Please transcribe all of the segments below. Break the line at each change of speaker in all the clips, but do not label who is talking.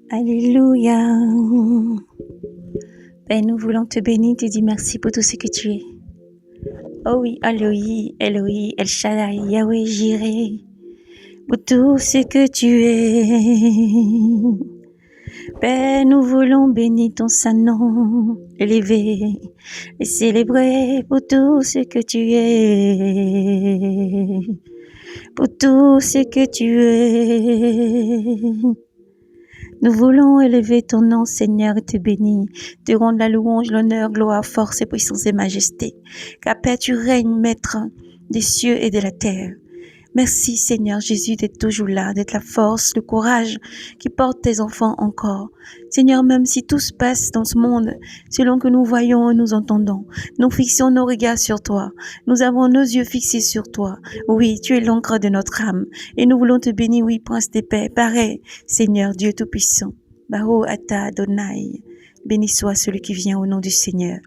Alléluia. Père, nous voulons te bénir, te dire merci pour tout ce que tu es. Oh oui, Elohim, Elohim, El Shaddai, Yahweh, Jireh, pour tout ce que tu es. Père, nous voulons bénir ton saint nom, élever et célébrer pour tout ce que tu es. Pour tout ce que tu es. Nous voulons élever ton nom, Seigneur, et te bénir, te rendre la louange, l'honneur, gloire, force et puissance et majesté. Car Père, tu règnes, Maître des cieux et de la terre. Merci, Seigneur Jésus, d'être toujours là, d'être la force, le courage qui porte tes enfants encore. Seigneur, même si tout se passe dans ce monde, selon que nous voyons et nous entendons, nous fixons nos regards sur toi. Nous avons nos yeux fixés sur toi. Oui, tu es l'encre de notre âme. Et nous voulons te bénir, oui, Prince des paix. Pareil, Seigneur, Dieu Tout-Puissant. Baro Ata Adonai. Béni soit celui qui vient au nom du Seigneur.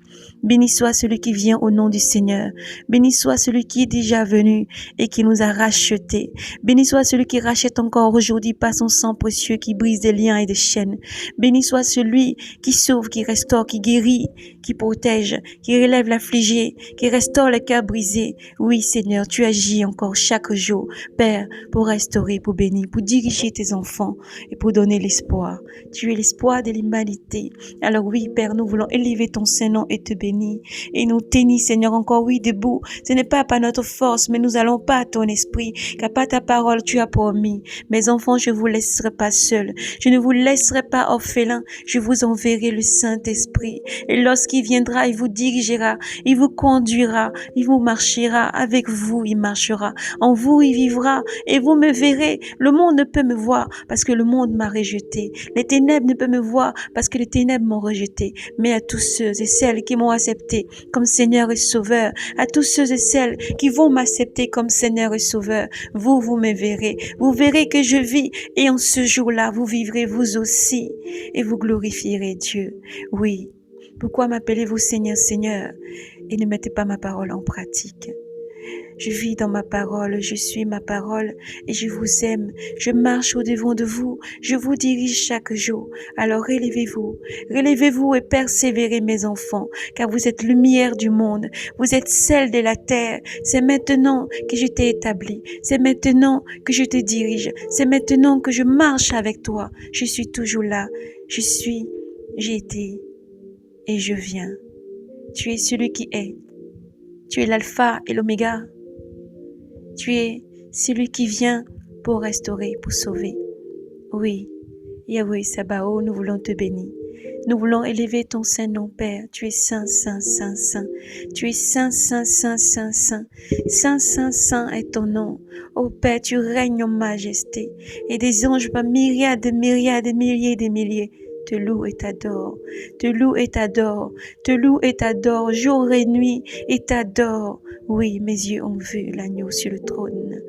Béni soit celui qui vient au nom du Seigneur. Béni soit celui qui est déjà venu et qui nous a rachetés. Béni soit celui qui rachète encore aujourd'hui par son sang précieux, qui brise des liens et des chaînes. Béni soit celui qui sauve, qui restaure, qui guérit, qui protège, qui relève l'affligé, qui restaure le cœur brisé. Oui, Seigneur, tu agis encore chaque jour, Père, pour restaurer, pour bénir, pour diriger tes enfants et pour donner l'espoir. Tu es l'espoir de l'humanité. Alors oui, Père, nous voulons élever ton Saint-Nom et te bénir. Et nous tenir, Seigneur, encore oui, debout. Ce n'est pas par notre force, mais nous allons pas à ton esprit, car par ta parole, tu as promis. Mes enfants, je vous laisserai pas seuls. Je ne vous laisserai pas orphelins. Je vous enverrai le Saint-Esprit. Et lorsqu'il viendra, il vous dirigera, il vous conduira, il vous marchera. Avec vous, il marchera. En vous, il vivra. Et vous me verrez. Le monde ne peut me voir parce que le monde m'a rejeté. Les ténèbres ne peuvent me voir parce que les ténèbres m'ont rejeté. Mais à tous ceux et celles qui m'ont accepté comme Seigneur et Sauveur, à tous ceux et celles qui vont m'accepter comme Seigneur et Sauveur, vous me verrez. Vous verrez que je vis et en ce jour-là, vous vivrez vous aussi et vous glorifierez Dieu. Oui. Pourquoi m'appelez-vous Seigneur, Seigneur et ne mettez pas ma parole en pratique? Je vis dans ma parole, je suis ma parole et je vous aime. Je marche au-devant de vous, je vous dirige chaque jour. Alors relevez-vous et persévérez mes enfants, car vous êtes lumière du monde, vous êtes sel de la terre. C'est maintenant que je t'ai établi, c'est maintenant que je te dirige, c'est maintenant que je marche avec toi. Je suis toujours là, j'ai été et je viens. Tu es celui qui est. Tu es l'alpha et l'oméga. Tu es celui qui vient pour restaurer, pour sauver. Oui, Yahweh Sabaoth, nous voulons te bénir. Nous voulons élever ton Saint-Nom, Père. Tu es saint, saint, saint, saint. Tu es saint, saint, saint, saint, saint. Saint, saint, saint est ton nom. Ô Père, tu règnes en majesté. Et des anges par myriades, myriades, milliers, des milliers te louent et t'adorent. Te louent et t'adorent. Te louent et t'adorent jour et nuit et t'adorent. Oui, mes yeux ont vu l'agneau sur le trône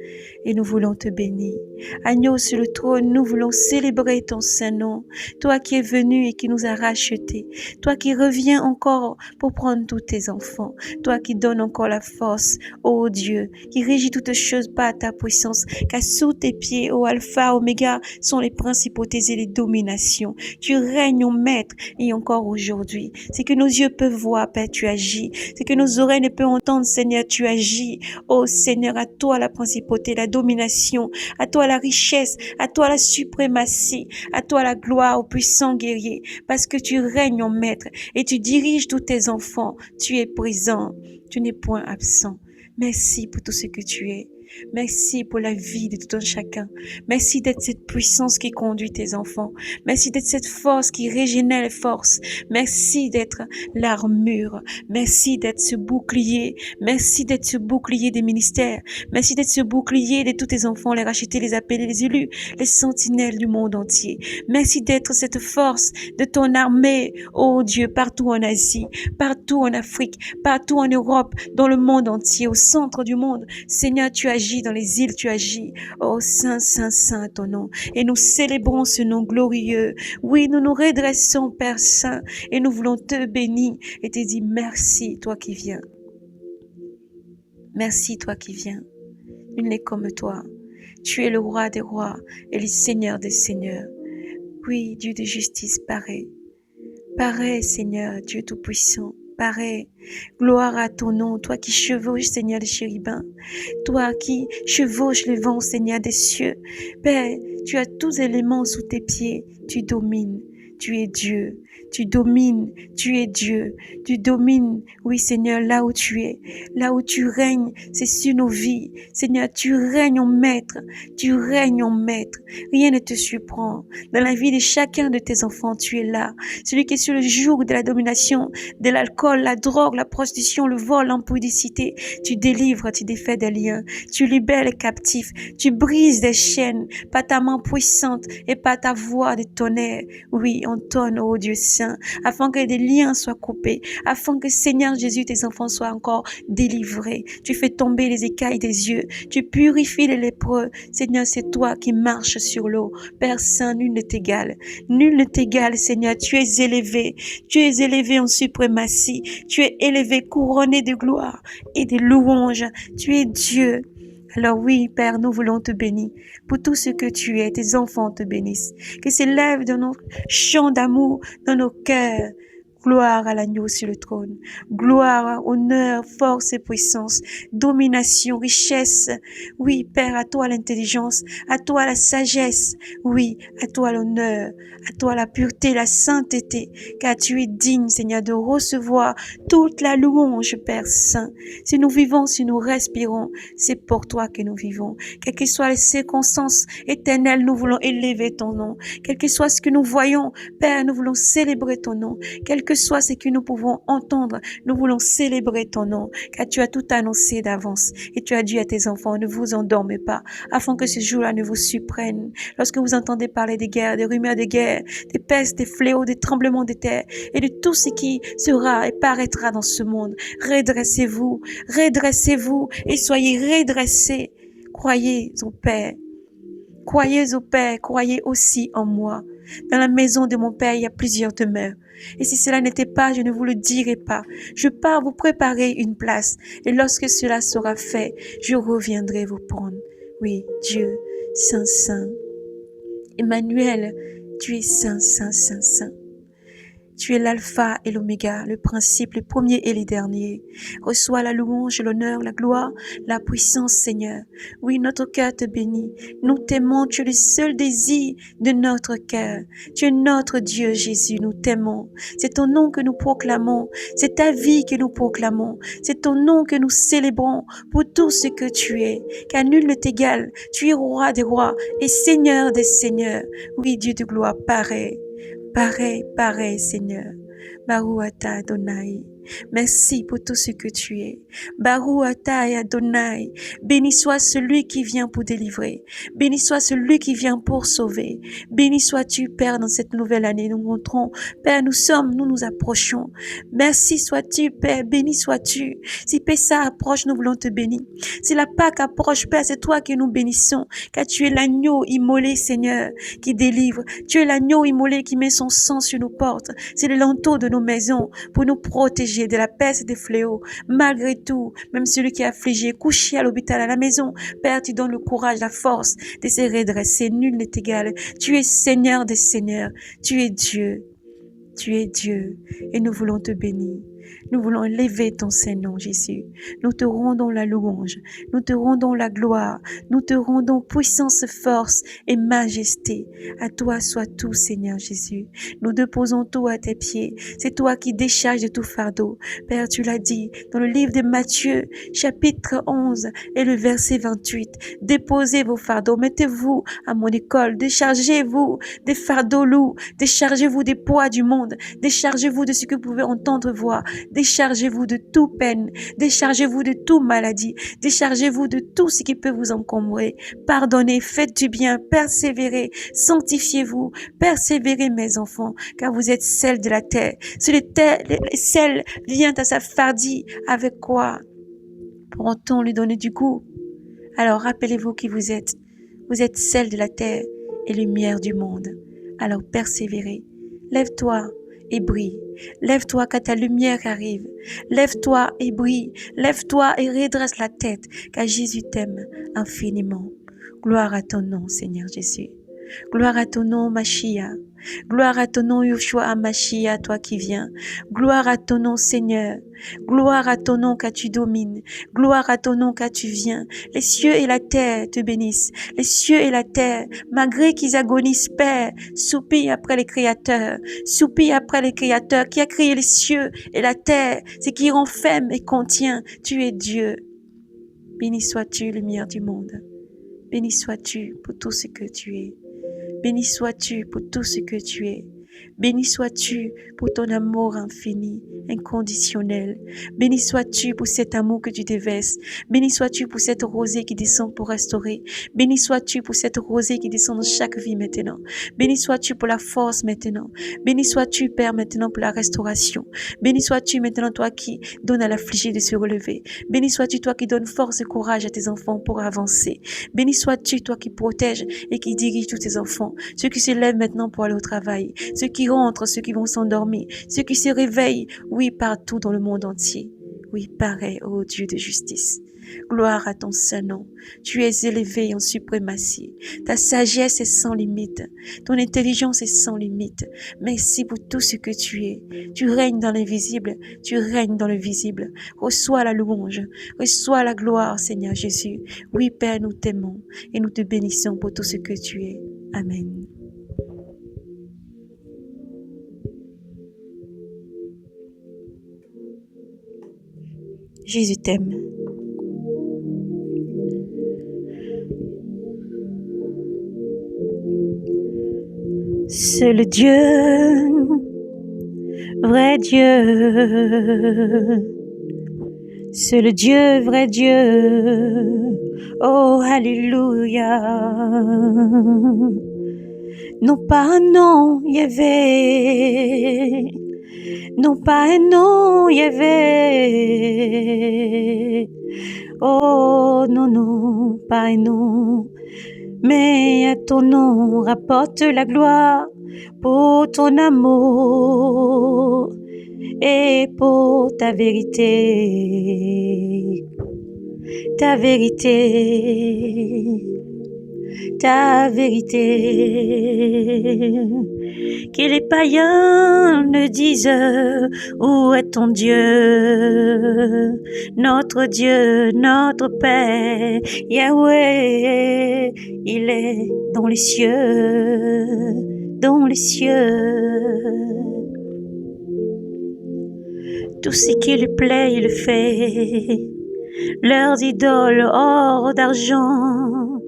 et nous voulons te bénir. Agneau sur le trône, nous voulons célébrer ton Saint-Nom. Toi qui es venu et qui nous as rachetés. Toi qui reviens encore pour prendre tous tes enfants. Toi qui donnes encore la force, ô Dieu, qui régit toutes choses par ta puissance. Car sous tes pieds, ô Alpha, Oméga, sont les principautés et les dominations. Tu règnes, ô Maître, et encore aujourd'hui. C'est que nos yeux peuvent voir, Père, tu agis. C'est que nos oreilles ne peuvent entendre, Seigneur, tu agis. Ô Seigneur, à toi la principauté, la domination, à toi la richesse, à toi la suprématie, à toi la gloire, ô puissant guerrier, parce que tu règnes en maître et tu diriges tous tes enfants. Tu es présent, tu n'es point absent. Merci pour tout ce que tu es. Merci pour la vie de tout un chacun. Merci d'être cette puissance qui conduit tes enfants. Merci d'être cette force qui régénère les forces. Merci d'être l'armure. Merci d'être ce bouclier. Merci d'être ce bouclier des ministères. Merci d'être ce bouclier de tous tes enfants, les rachetés, les appelés, les élus, les sentinelles du monde entier. Merci d'être cette force de ton armée, ô Dieu, partout en Asie, partout en Afrique, partout en Europe, dans le monde entier, au centre du monde. Seigneur, tu agis dans les îles, tu agis. Oh, Saint, Saint, Saint, ton nom. Et nous célébrons ce nom glorieux. Oui, nous nous redressons, Père Saint, et nous voulons te bénir et te dire merci, toi qui viens. Merci, toi qui viens. Nul n'est comme toi. Tu es le roi des rois et le seigneur des seigneurs. Oui, Dieu de justice, paraît. Paraît, Seigneur, Dieu Tout-Puissant. Paraît. Gloire à ton nom, toi qui chevauches, Seigneur, les chérubins. Toi qui chevauches le vent, Seigneur des cieux. Père, tu as tous les éléments sous tes pieds. Tu domines. Tu es Dieu. Tu domines. Tu es Dieu. Tu domines. Oui, Seigneur, là où tu es. Là où tu règnes, c'est sur nos vies. Seigneur, tu règnes en maître. Tu règnes en maître. Rien ne te surprend. Dans la vie de chacun de tes enfants, tu es là. Celui qui est sur le joug de la domination, de l'alcool, la drogue, la prostitution, le vol, l'impudicité. Tu délivres, tu défais des liens. Tu libères les captifs. Tu brises des chaînes par ta main puissante et par ta voix de tonnerre. Oui, on tonne, ô Dieu Saint, afin que des liens soient coupés, afin que, Seigneur Jésus, tes enfants soient encore délivrés. Tu fais tomber les écailles des yeux. Tu purifies les lépreux. Seigneur, c'est toi qui marches sur l'eau. Père Saint, nul ne t'égale. Nul ne t'égale, Seigneur. Tu es élevé. Tu es élevé en suprématie. Tu es élevé, couronné de gloire et de louanges. Tu es Dieu. Alors oui, Père, nous voulons te bénir pour tout ce que tu es. Tes enfants te bénissent. Que s'élève dans nos chants d'amour, dans nos cœurs. Gloire à l'agneau sur le trône. Gloire, honneur, force et puissance, domination, richesse. Oui, Père, à toi l'intelligence, à toi la sagesse. Oui, à toi l'honneur, à toi la pureté, la sainteté, car tu es digne, Seigneur, de recevoir toute la louange, Père Saint. Si nous vivons, si nous respirons, c'est pour toi que nous vivons. Quelles que soient les circonstances éternelles, nous voulons élever ton nom. Quel que soit ce que nous voyons, Père, nous voulons célébrer ton nom. Quel que soit ce que nous pouvons entendre, nous voulons célébrer ton nom, car tu as tout annoncé d'avance et tu as dit à tes enfants, ne vous endormez pas, afin que ce jour-là ne vous surprenne. Lorsque vous entendez parler des guerres, des rumeurs de guerre, des pestes, des fléaux, des tremblements de terre et de tout ce qui sera et paraîtra dans ce monde, redressez-vous, redressez-vous et soyez redressés. Croyez au Père. Croyez au Père, croyez aussi en moi. Dans la maison de mon Père, il y a plusieurs demeures. Et si cela n'était pas, je ne vous le dirai pas. Je pars vous préparer une place. Et lorsque cela sera fait, je reviendrai vous prendre. Oui, Dieu, Saint, Saint. Emmanuel, tu es Saint, Saint, Saint, Saint. Tu es l'alpha et l'oméga, le principe, le premier et le dernier. Reçois la louange, l'honneur, la gloire, la puissance, Seigneur. Oui, notre cœur te bénit. Nous t'aimons, tu es le seul désir de notre cœur. Tu es notre Dieu, Jésus, nous t'aimons. C'est ton nom que nous proclamons. C'est ta vie que nous proclamons. C'est ton nom que nous célébrons pour tout ce que tu es. Car nul ne t'égale. Tu es roi des rois et Seigneur des seigneurs. Oui, Dieu de gloire, pareil. Pareil, Seigneur. Baruch atah Adonai. Merci pour tout ce que tu es. Baruch atah Adonai. Béni soit celui qui vient pour délivrer. Béni soit celui qui vient pour sauver. Béni sois-tu, Père, dans cette nouvelle année. Nous montrons, Père, nous nous approchons. Merci sois-tu, Père. Béni sois-tu. Si Pessah approche, nous voulons te bénir. Si la Pâque approche, Père, c'est toi que nous bénissons. Car tu es l'agneau immolé, Seigneur, qui délivre. Tu es l'agneau immolé qui met son sang sur nos portes. C'est le linteau de nos maisons pour nous protéger de la peste et des fléaux. Malgré tout, même celui qui est affligé, couché à l'hôpital, à la maison, Père, tu donnes le courage, la force de se redresser. Nul n'est égal. Tu es Seigneur des seigneurs. Tu es Dieu. Tu es Dieu. Et nous voulons te bénir. Nous voulons élever ton Saint-Nom, Jésus. Nous te rendons la louange. Nous te rendons la gloire. Nous te rendons puissance, force et majesté. À toi soit tout, Seigneur Jésus. Nous déposons tout à tes pieds. C'est toi qui décharges de tout fardeau. Père, tu l'as dit dans le livre de Matthieu, chapitre 11 et le verset 28. Déposez vos fardeaux. Mettez-vous à mon école. Déchargez-vous des fardeaux lourds. Déchargez-vous des poids du monde. Déchargez-vous de ce que vous pouvez entendre voir. Déchargez-vous de toute peine. Déchargez-vous de toute maladie. Déchargez-vous de tout ce qui peut vous encombrer. Pardonnez, faites du bien, persévérez, sanctifiez-vous, persévérez mes enfants, car vous êtes sel de la terre. Si le sel vient à sa fardie, avec quoi pourra-t-on lui donner du goût? Alors rappelez-vous qui vous êtes. Vous êtes sel de la terre et lumière du monde. Alors persévérez. Lève-toi et brille. Lève-toi quand ta lumière arrive. Lève-toi et brille. Lève-toi et redresse la tête, car Jésus t'aime infiniment. Gloire à ton nom, Seigneur Jésus. Gloire à ton nom, Mashiach. Gloire à ton nom, Yeshua Hamashia, toi qui viens. Gloire à ton nom, Seigneur. Gloire à ton nom car tu domines. Gloire à ton nom car tu viens. Les cieux et la terre te bénissent. Les cieux et la terre, malgré qu'ils agonisent, Père, soupirent après les créateurs. Soupirent après les créateurs qui a créé les cieux et la terre, ce qui renferme et contient. Tu es Dieu. Béni sois-tu, lumière du monde. Béni sois-tu pour tout ce que tu es. Béni sois-tu pour tout ce que tu es. Béni sois-tu pour ton amour infini, inconditionnel. Béni sois-tu pour cet amour que tu déverses. Béni sois-tu pour cette rosée qui descend pour restaurer. Béni sois-tu pour cette rosée qui descend dans chaque vie maintenant. Béni sois-tu pour la force maintenant. Béni sois-tu, Père, maintenant pour la restauration. Béni sois-tu maintenant, toi qui donnes à l'affligé de se relever. Béni sois-tu, toi qui donnes force et courage à tes enfants pour avancer. Béni sois-tu, toi qui protèges et qui dirige tous tes enfants. Ceux qui se lèvent maintenant pour aller au travail. Ceux qui rentrent, ceux qui vont s'endormir, ceux qui se réveillent, oui, partout dans le monde entier. Oui, pareil, ô Dieu de justice. Gloire à ton saint nom. Tu es élevé en suprématie. Ta sagesse est sans limite. Ton intelligence est sans limite. Merci pour tout ce que tu es. Tu règnes dans l'invisible. Tu règnes dans le visible. Reçois la louange. Reçois la gloire, Seigneur Jésus. Oui, Père, nous t'aimons et nous te bénissons pour tout ce que tu es. Amen. Jésus t'aime. C'est le Dieu, vrai Dieu. C'est le Dieu, vrai Dieu. Oh, alléluia. Non pas un nom, Yahvé. Non pas un nom, Yahvé. Oh, non, non, pas un nom. Mais à ton nom rapporte la gloire pour ton amour et pour ta vérité. Ta vérité. Ta vérité. Que les païens ne disent où est ton Dieu, notre Dieu, notre Père, Yahweh, il est dans les cieux, dans les cieux. Tout ce qui lui plaît, il le fait. Leurs idoles, or, d'argent,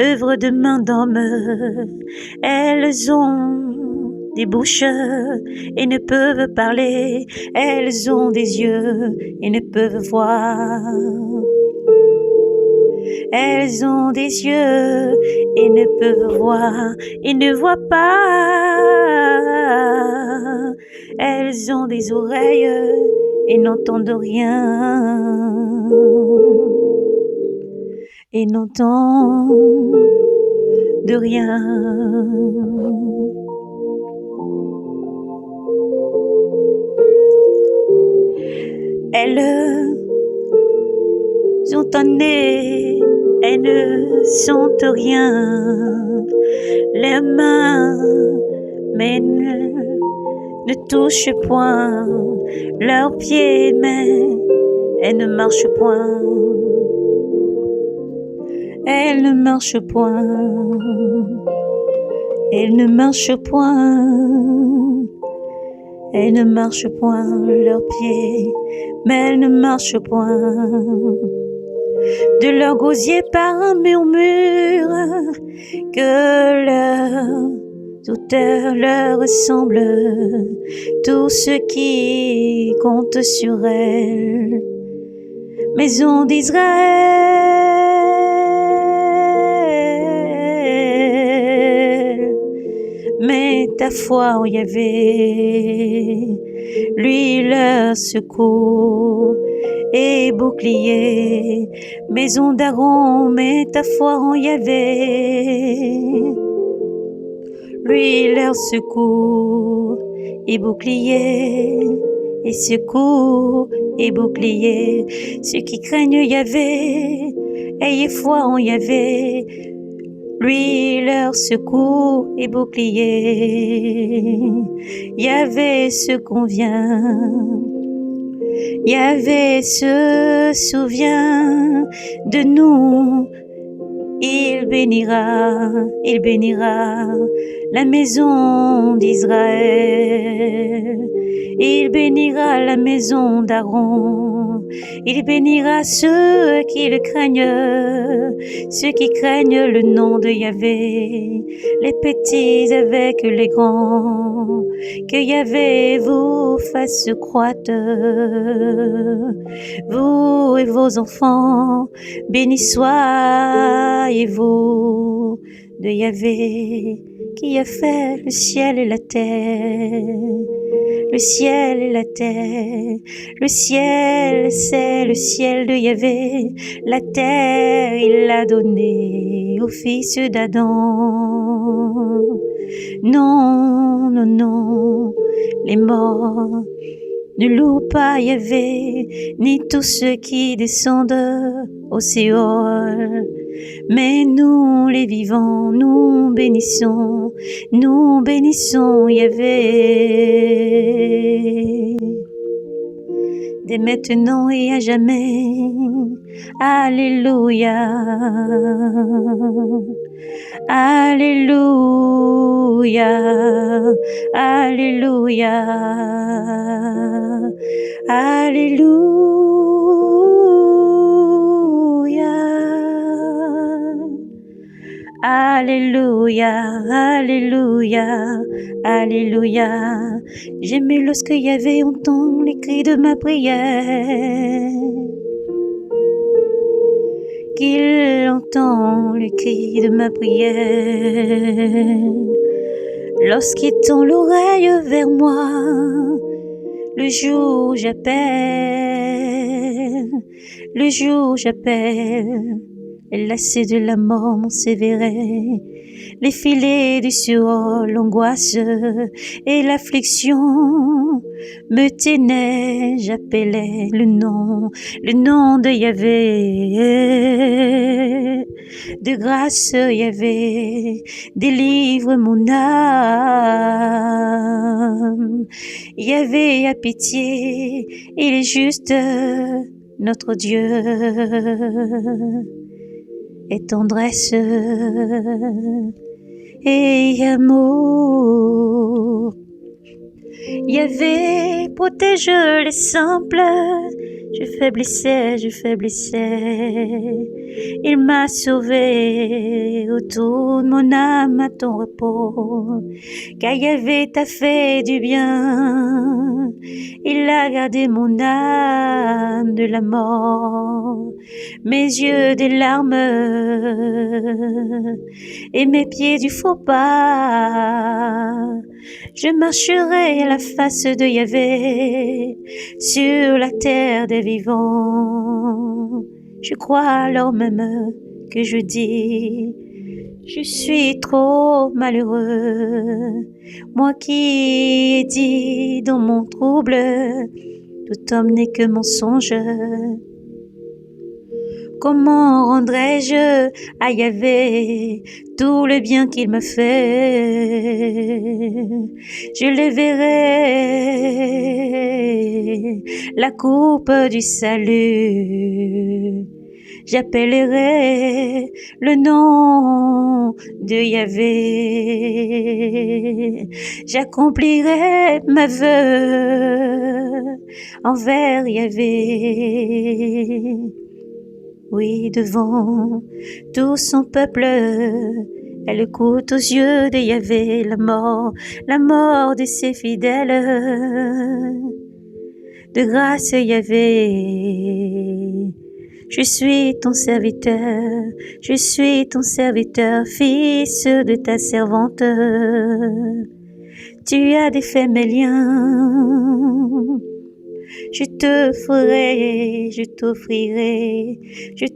œuvre de main d'homme, elles ont des bouches et ne peuvent parler, elles ont des yeux et ne peuvent voir. Elles ont des yeux et ne peuvent voir, et ne voient pas. Elles ont des oreilles et n'entendent rien. Et n'entendent de rien. Elles ont un nez, elles ne sentent rien. Les mains, mais ne touchent point. Leurs pieds, mais elles ne marchent point. Elles ne marchent point. Elles ne marchent point. Elles ne marchent point, leurs pieds, mais elles ne marchent point. De leur gosier par un murmure, que leur auteur leur ressemble, tout ce qui compte sur elles. Maison d'Israël, mets ta foi en Yahvé, lui leur secours et bouclier. Maison d'Aaron, mets ta foi en Yahvé, lui leur secours et bouclier, et secours et bouclier. Ceux qui craignent Yahvé, ayez foi en Yahvé, lui leur secours et bouclier. Yahvé se convient, Yahvé se souvient de nous. Il bénira la maison d'Israël. Il bénira la maison d'Aaron. Il bénira ceux qui le craignent, ceux qui craignent le nom de Yahvé, les petits avec les grands. Que Yahvé vous fasse croître, vous et vos enfants, bénis soyez-vous de Yahvé, qui a fait le ciel et la terre. Le ciel et la terre, le ciel c'est le ciel de Yahvé, la terre il l'a donnée au fils d'Adam. Non, non, non, les morts ne louent pas Yahvé, ni tous ceux qui descendent au Séol. Mais nous les vivants, nous bénissons Yahvé. Dès maintenant et à jamais, Alléluia, Alléluia, Alléluia, Alléluia, Alléluia, Alléluia, Alléluia. J'aimais lorsque Yahvé entend les cris de ma prière, qu'il entend les cris de ma prière, lorsqu'il tend l'oreille vers moi, le jour où j'appelle, le jour où j'appelle. Les lacets de la mort m'ont sévéré, les filets du Séol, l'angoisse et l'affliction me tenaient. J'appelais le nom de Yahvé. De grâce Yahvé, délivre mon âme. Yahvé a pitié, il est juste notre Dieu. Et tendresse et amour. Yahvé protège les simples. Je faiblissais. Il m'a sauvé. Retourne mon âme à ton repos. Car Yahvé t'a fait du bien. Il a gardé mon âme de la mort, mes yeux des larmes et mes pieds du faux pas. Je marcherai à la face de Yahvé sur la terre des vivants. Je crois alors même que je dis: je suis trop malheureux, moi qui ai dit dans mon trouble, tout homme n'est que mensonge. Comment rendrai-je à Yahvé tout le bien qu'il me fait? Je le verrai, la coupe du salut. J'appellerai le nom de Yahvé. J'accomplirai ma vœu envers Yahvé. Oui, devant tout son peuple, elle écoute aux yeux de Yahvé la mort de ses fidèles. De grâce Yahvé, je suis ton serviteur, fils de ta servante. Tu as défait mes liens. Je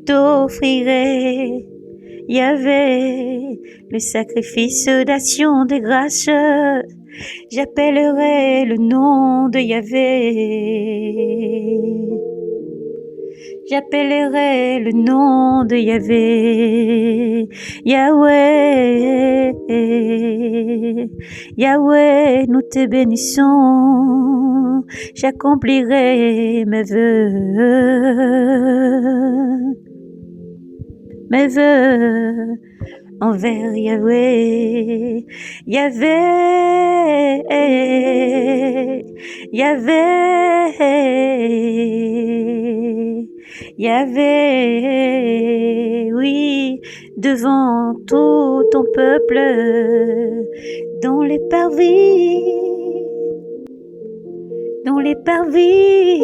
t'offrirai, Yahvé, le sacrifice d'action de grâce. J'appellerai le nom de Yahvé. J'appellerai le nom de Yahvé, Yahweh, Yahweh, nous te bénissons, j'accomplirai mes vœux envers Yahweh, Yahvé, Yahvé, Yahvé, oui, devant tout ton peuple, dans les parvis, dans les parvis,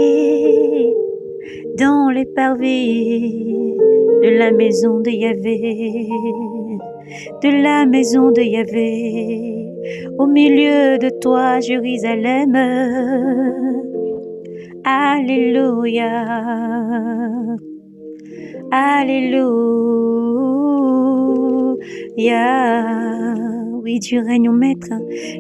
dans les parvis de la maison de Yahvé, de la maison de Yahvé, au milieu de toi, Jérusalem. Alléluia, Alléluia. Oui, Dieu règne au maître.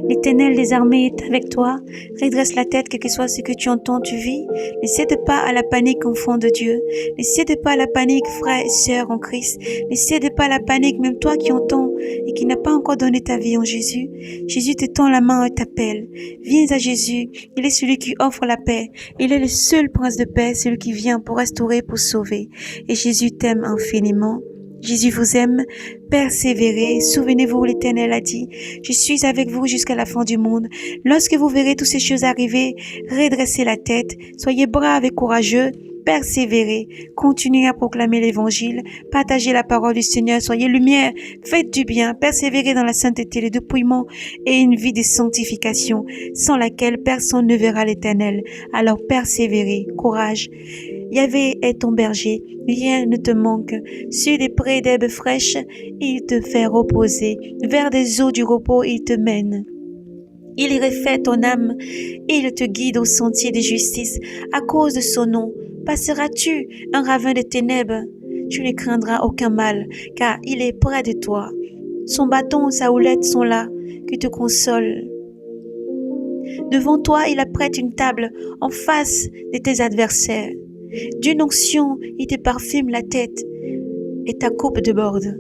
L'Éternel des armées est avec toi. Redresse la tête, quel que soit ce que tu entends, tu vis. Ne cède pas à la panique, enfant de Dieu. Ne cède pas à la panique, frère et sœur en Christ. Ne cède pas à la panique, même toi qui entends et qui n'as pas encore donné ta vie en Jésus. Jésus te tend la main et t'appelle. Viens à Jésus. Il est celui qui offre la paix. Il est le seul prince de paix, celui qui vient pour restaurer, pour sauver. Et Jésus t'aime infiniment. Jésus vous aime, persévérez, souvenez-vous, l'Éternel a dit, je suis avec vous jusqu'à la fin du monde. Lorsque vous verrez toutes ces choses arriver, redressez la tête, soyez braves et courageux, persévérez, continuez à proclamer l'évangile, partagez la parole du Seigneur, soyez lumière, faites du bien, persévérez dans la sainteté, le dépouillement et une vie de sanctification, sans laquelle personne ne verra l'Éternel. Alors persévérez, courage. Yahvé est ton berger, rien ne te manque. Sur des prés d'herbes fraîches, il te fait reposer. Vers des eaux du repos, il te mène. Il refait ton âme, il te guide au sentier de justice. À cause de son nom, passeras-tu un ravin de ténèbres? Tu ne craindras aucun mal, car il est près de toi. Son bâton, sa houlette sont là, qui te consolent. Devant toi, il apprête une table en face de tes adversaires. D'une onction, il te parfume la tête et ta coupe déborde.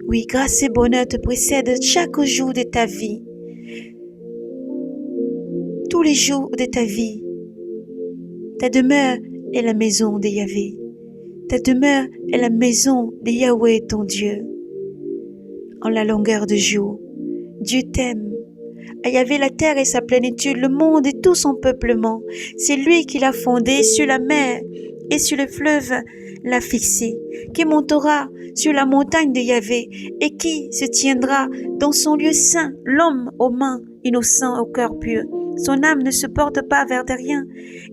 Oui, grâce et bonheur te précèdent chaque jour de ta vie. Tous les jours de ta vie. Ta demeure est la maison de Yahvé. Ta demeure est la maison de Yahweh ton Dieu. En la longueur de jour, Dieu t'aime. À Yahvé la terre et sa plénitude, le monde et tout son peuplement. C'est lui qui l'a fondé sur la mer et sur le fleuve l'a fixé, qui montera sur la montagne de Yahvé et qui se tiendra dans son lieu saint, l'homme aux mains innocents, au cœur pur. Son âme ne se porte pas vers derrière,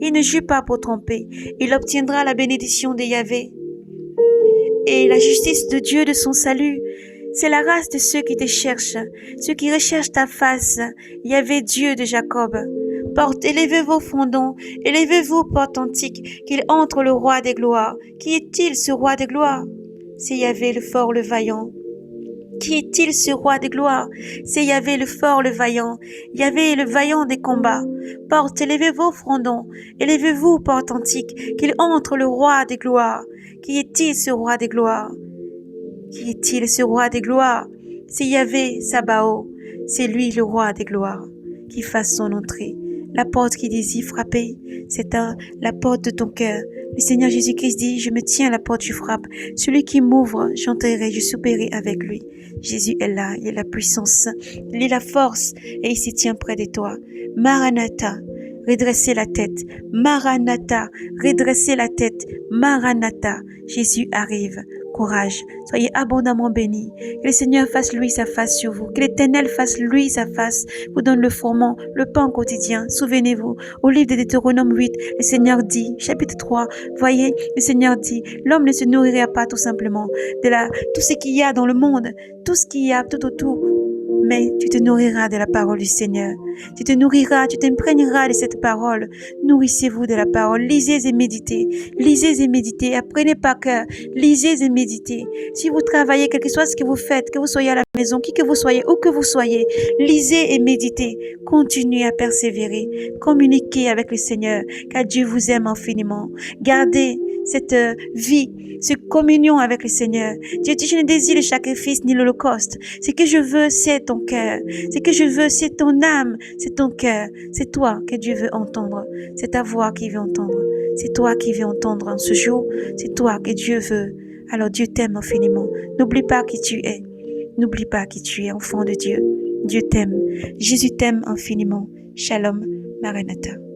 il ne joue pas pour tromper, il obtiendra la bénédiction de Yahvé et la justice de Dieu de son salut. C'est la race de ceux qui te cherchent, ceux qui recherchent ta face. Yahvé, Dieu de Jacob. Porte, élevez vos fondons, élevez-vous, porte antique, qu'il entre le roi des gloires. Qui est-il, ce roi des gloires? C'est Yahvé le fort, le vaillant. Qui est-il, ce roi des gloires? C'est Yahvé le fort, le vaillant. Yahvé le vaillant des combats. Porte, élevez vos fondons, élevez-vous, porte antique, qu'il entre le roi des gloires. Qui est-il, ce roi des gloires? Qui est-il, ce roi des gloires? C'est Yahvé Sabaoth, c'est lui le roi des gloires, qui fasse son entrée. La porte qui désire frapper, c'est la porte de ton cœur. Le Seigneur Jésus-Christ dit, je me tiens à la porte, je frappe. Celui qui m'ouvre, j'entrerai, je souperai avec lui. Jésus est là, il est la puissance, il est la force, et il se tient près de toi. Maranatha, redressez la tête. Maranatha, redressez la tête. Maranatha, Jésus arrive. Courage, soyez abondamment bénis. Que le Seigneur fasse lui sa face sur vous. Que l'Éternel fasse lui sa face, vous donne le froment, le pain quotidien. Souvenez-vous, au livre de Deutéronome 8, le Seigneur dit, chapitre 3, voyez, le Seigneur dit, l'homme ne se nourrira pas tout simplement de tout ce qu'il y a dans le monde, tout ce qu'il y a tout autour. mais tu te nourriras de la parole du Seigneur. Tu te nourriras, tu t'imprégneras de cette parole. Nourrissez-vous de la parole. Lisez et méditez. Lisez et méditez. Apprenez par cœur. Lisez et méditez. Si vous travaillez, quel que soit ce que vous faites, que vous soyez à la maison, qui que vous soyez, où que vous soyez, lisez et méditez. Continuez à persévérer. Communiquez avec le Seigneur, car Dieu vous aime infiniment. Gardez cette vie, cette communion avec le Seigneur. Dieu dit, je ne désire le sacrifice ni l'holocauste. Ce que je veux, c'est ton cœur. Ce que je veux, c'est ton âme, c'est ton cœur. C'est toi que Dieu veut entendre. C'est ta voix qu'il veut entendre. C'est toi qui veux entendre en ce jour. C'est toi que Dieu veut. Alors Dieu t'aime infiniment. N'oublie pas qui tu es. N'oublie pas qui tu es, enfant de Dieu. Dieu t'aime. Jésus t'aime infiniment. Shalom, Maranatha.